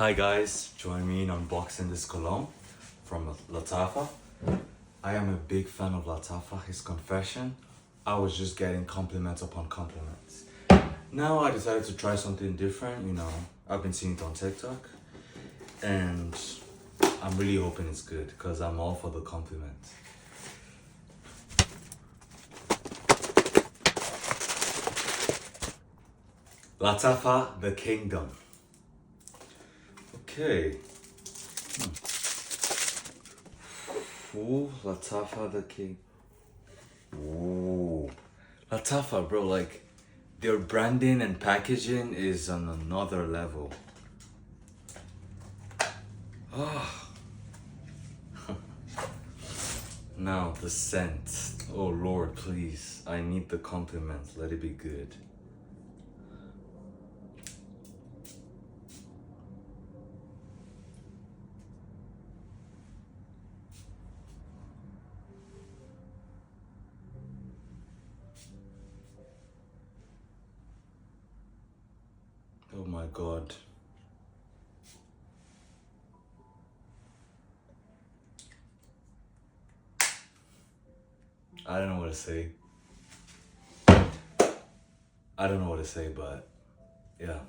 Hi guys, join me in unboxing this cologne from Lattafa. I am a big fan of Lattafa. His confession, I was just getting compliments upon compliments. Now I decided to try something different, I've been seeing it on TikTok and I'm really hoping it's good because I'm all for the compliments. Lattafa, the Kingdom. Okay. Ooh, Lattafa the King. Ooh. Lattafa, bro, like, their branding and packaging is on another level. Oh. Now, the scent. Oh, Lord, please. I need the compliments. Let it be good. Oh my God. I don't know what to say. I don't know what to say, but yeah.